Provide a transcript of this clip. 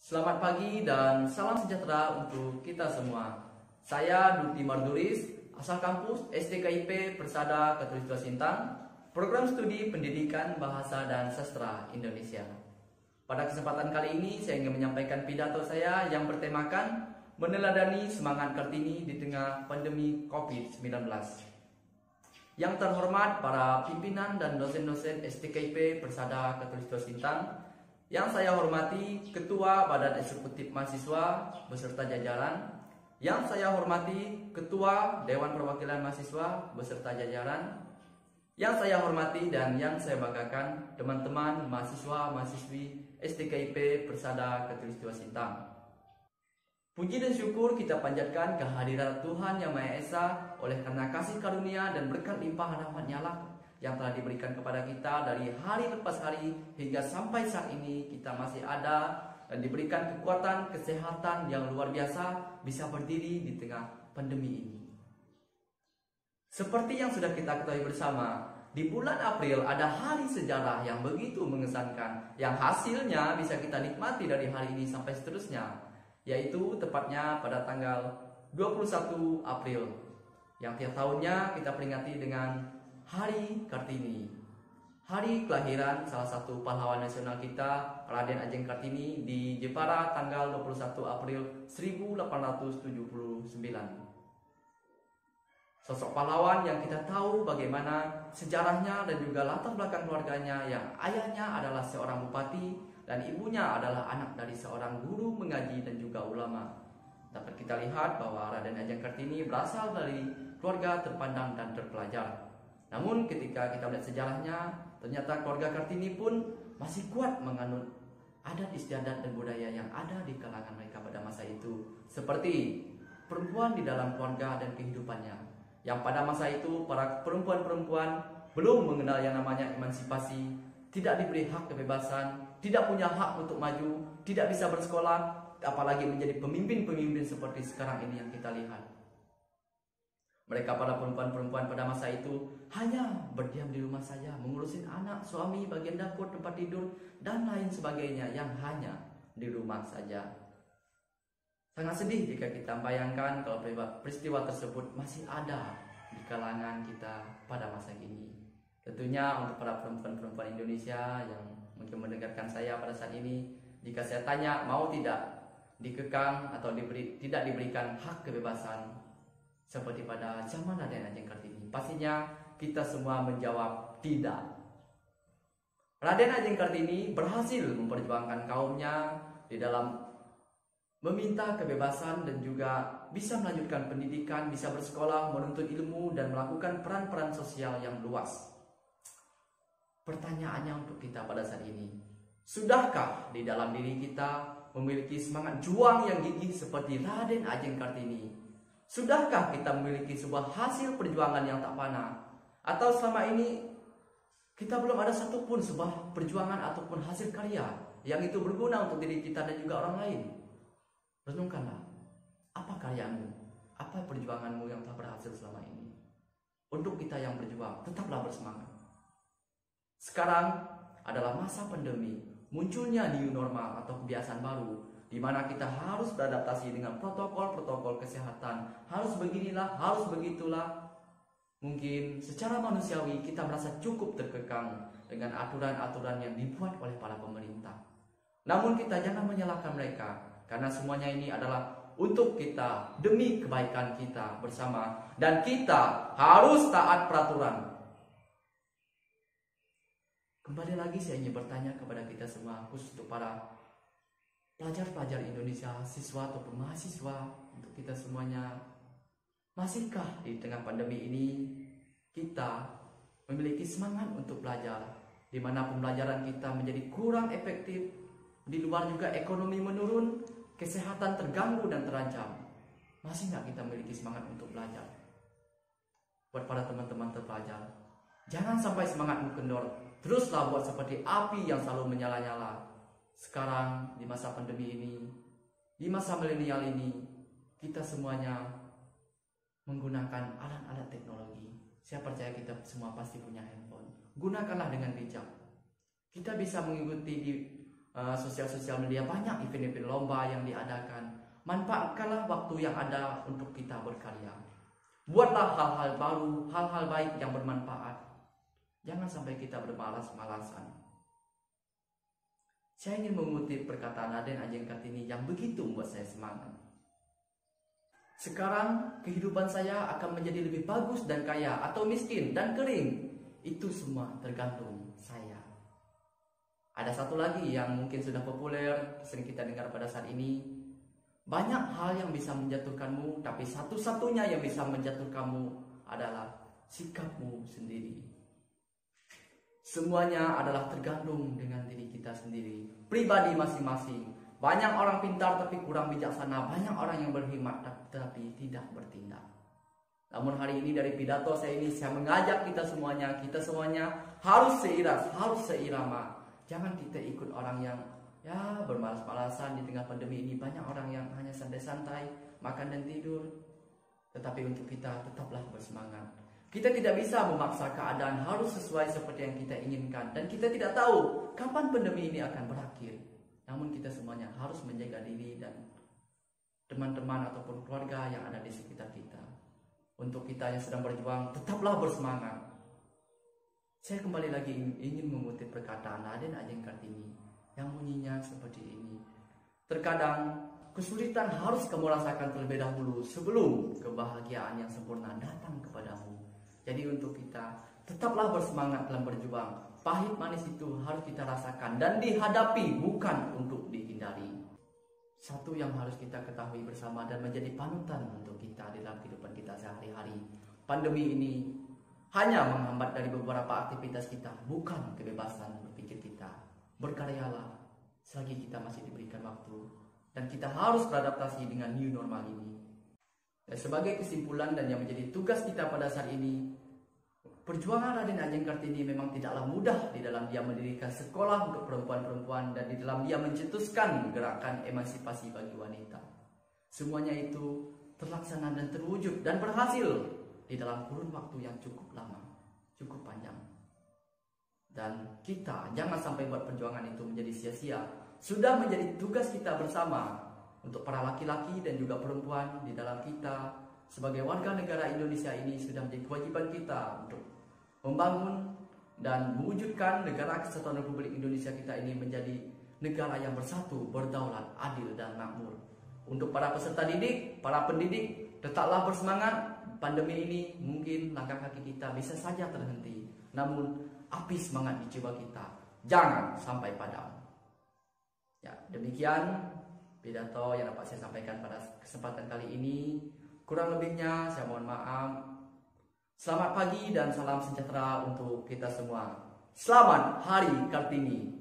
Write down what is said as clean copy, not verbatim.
Selamat pagi dan salam sejahtera untuk kita semua. Saya Dukti Marduris, asal kampus STKIP Persada Katulistiwa Sintang, program studi Pendidikan Bahasa dan Sastra Indonesia. Pada kesempatan kali ini saya ingin menyampaikan pidato saya yang bertemakan meneladani semangat Kartini di tengah pandemi COVID-19. Yang terhormat para pimpinan dan dosen-dosen STKIP Persada Katulistiwa Sintang, yang saya hormati Ketua Badan Eksekutif Mahasiswa beserta jajaran, yang saya hormati Ketua Dewan Perwakilan Mahasiswa beserta jajaran, yang saya hormati dan yang saya banggakan teman-teman mahasiswa-mahasiswi STKIP Persada Katulistiwa Sintang. Puji dan syukur kita panjatkan kehadiran Tuhan Yang Maha Esa oleh karena kasih karunia dan berkat limpah rahmat-Nya lah yang telah diberikan kepada kita dari hari lepas hari hingga sampai saat ini kita masih ada dan diberikan kekuatan kesehatan yang luar biasa bisa berdiri di tengah pandemi ini. Seperti yang sudah kita ketahui bersama, di bulan April ada hari sejarah yang begitu mengesankan yang hasilnya bisa kita nikmati dari hari ini sampai seterusnya, yaitu tepatnya pada tanggal 21 April yang tiap tahunnya kita peringati dengan Hari Kartini, hari kelahiran salah satu pahlawan nasional kita, Raden Ajeng Kartini di Jepara tanggal 21 April 1879. Sosok pahlawan yang kita tahu bagaimana sejarahnya dan juga latar belakang keluarganya, yang ayahnya adalah seorang bupati dan ibunya adalah anak dari seorang guru mengaji dan juga ulama. Dapat kita lihat bahwa Raden Ajeng Kartini berasal dari keluarga terpandang dan terpelajar. Namun ketika kita melihat sejarahnya, ternyata keluarga Kartini pun masih kuat menganut adat istiadat dan budaya yang ada di kalangan mereka pada masa itu. Seperti perempuan di dalam keluarga dan kehidupannya, yang pada masa itu para perempuan-perempuan belum mengenal yang namanya emansipasi, tidak diberi hak kebebasan, tidak punya hak untuk maju, tidak bisa bersekolah, apalagi menjadi pemimpin-pemimpin seperti sekarang ini yang kita lihat. Mereka para perempuan-perempuan pada masa itu hanya berdiam di rumah saja, mengurusin anak, suami, bagian dapur, tempat tidur, dan lain sebagainya yang hanya di rumah saja. Sangat sedih jika kita bayangkan kalau peristiwa tersebut masih ada di kalangan kita pada masa ini. Tentunya untuk para perempuan-perempuan Indonesia yang mungkin mendengarkan saya pada saat ini, jika saya tanya mau tidak dikekang atau tidak diberikan hak kebebasan seperti pada zaman Raden Ajeng Kartini, pastinya kita semua menjawab tidak. Raden Ajeng Kartini berhasil memperjuangkan kaumnya di dalam meminta kebebasan dan juga bisa melanjutkan pendidikan, bisa bersekolah, menuntut ilmu, dan melakukan peran-peran sosial yang luas. Pertanyaannya untuk kita pada saat ini, sudahkah di dalam diri kita memiliki semangat juang yang gigih seperti Raden Ajeng Kartini? Sudahkah kita memiliki sebuah hasil perjuangan yang tak panah? Atau selama ini kita belum ada satupun sebuah perjuangan ataupun hasil karya yang itu berguna untuk diri kita dan juga orang lain? Renungkanlah, apa karyamu? Apa perjuanganmu yang telah berhasil selama ini? Untuk kita yang berjuang, tetaplah bersemangat. Sekarang adalah masa pandemi, munculnya new normal atau kebiasaan baru, di mana kita harus beradaptasi dengan protokol-protokol kesehatan. Harus beginilah, harus begitulah. Mungkin secara manusiawi kita merasa cukup terkekang dengan aturan-aturan yang dibuat oleh para pemerintah. Namun kita jangan menyalahkan mereka, karena semuanya ini adalah untuk kita, demi kebaikan kita bersama. Dan kita harus taat peraturan. Kembali lagi saya ingin bertanya kepada kita semua, khusus untuk para pelajar-pelajar Indonesia, siswa ataupun mahasiswa, untuk kita semuanya, masihkah di tengah pandemi ini kita memiliki semangat untuk belajar, di mana pembelajaran kita menjadi kurang efektif, di luar juga ekonomi menurun, kesehatan terganggu dan terancam? Masih nggak kita memiliki semangat untuk belajar? Buat para teman-teman terpelajar, jangan sampai semangatmu kendor, teruslah buat seperti api yang selalu menyala-nyala. Sekarang di masa pandemi ini, di masa milenial ini, kita semuanya menggunakan alat-alat teknologi. Saya percaya kita semua pasti punya handphone. Gunakanlah dengan bijak. Kita bisa mengikuti di sosial media, banyak event-event lomba yang diadakan. Manfaatkanlah waktu yang ada untuk kita berkarya. Buatlah hal-hal baru, hal-hal baik yang bermanfaat. Jangan sampai kita bermalas-malasan. Saya ingin mengutip perkataan Raden Ajeng Kartini yang begitu membuat saya semangat. Sekarang kehidupan saya akan menjadi lebih bagus dan kaya, atau miskin dan kering. Itu semua tergantung saya. Ada satu lagi yang mungkin sudah populer, sering kita dengar pada saat ini. Banyak hal yang bisa menjatuhkanmu, tapi satu-satunya yang bisa menjatuhkanmu adalah sikapmu sendiri. Semuanya adalah tergantung dengan diri kita sendiri, pribadi masing-masing. Banyak orang pintar tapi kurang bijaksana, banyak orang yang berhikmat tapi tidak bertindak. Namun hari ini dari pidato saya mengajak kita semuanya harus seiras, harus seirama. Jangan kita ikut orang yang bermalas-malasan di tengah pandemi ini. Banyak orang yang hanya santai-santai, makan dan tidur. Tetapi untuk kita tetaplah bersemangat. Kita tidak bisa memaksa keadaan harus sesuai seperti yang kita inginkan. Dan kita tidak tahu kapan pandemi ini akan berakhir. Namun kita semuanya harus menjaga diri dan teman-teman ataupun keluarga yang ada di sekitar kita. Untuk kita yang sedang berjuang, tetaplah bersemangat. Saya kembali lagi ingin mengutip perkataan Raden Ajeng Kartini yang bunyinya seperti ini. Terkadang kesulitan harus kamu rasakan terlebih dahulu sebelum kebahagiaan yang sempurna datang kepadamu. Jadi untuk kita tetaplah bersemangat dalam berjuang. Pahit manis itu harus kita rasakan dan dihadapi, bukan untuk dihindari. Satu yang harus kita ketahui bersama dan menjadi panutan untuk kita di dalam kehidupan kita sehari-hari. Pandemi ini hanya menghambat dari beberapa aktivitas kita, bukan kebebasan berpikir kita. Berkaryalah selagi kita masih diberikan waktu, dan kita harus beradaptasi dengan new normal ini. Dan sebagai kesimpulan dan yang menjadi tugas kita pada saat ini, perjuangan Raden Ajeng Kartini memang tidaklah mudah di dalam dia mendirikan sekolah untuk perempuan-perempuan dan di dalam dia mencetuskan gerakan emansipasi bagi wanita. Semuanya itu terlaksana dan terwujud dan berhasil di dalam kurun waktu yang cukup lama, cukup panjang. Dan kita jangan sampai buat perjuangan itu menjadi sia-sia. Sudah menjadi tugas kita bersama untuk para laki-laki dan juga perempuan di dalam kita sebagai warga negara Indonesia ini. Sudah menjadi kewajiban kita untuk membangun dan mewujudkan negara kesatuan Republik Indonesia kita ini menjadi negara yang bersatu, berdaulat, adil dan makmur. Untuk para peserta didik, para pendidik, tetaplah bersemangat. Pandemi ini mungkin langkah kaki kita bisa saja terhenti, namun api semangat di jiwa kita jangan sampai padam. Ya, demikian pidato yang dapat saya sampaikan pada kesempatan kali ini. Kurang lebihnya saya mohon maaf. Selamat pagi dan salam sejahtera untuk kita semua. Selamat Hari Kartini.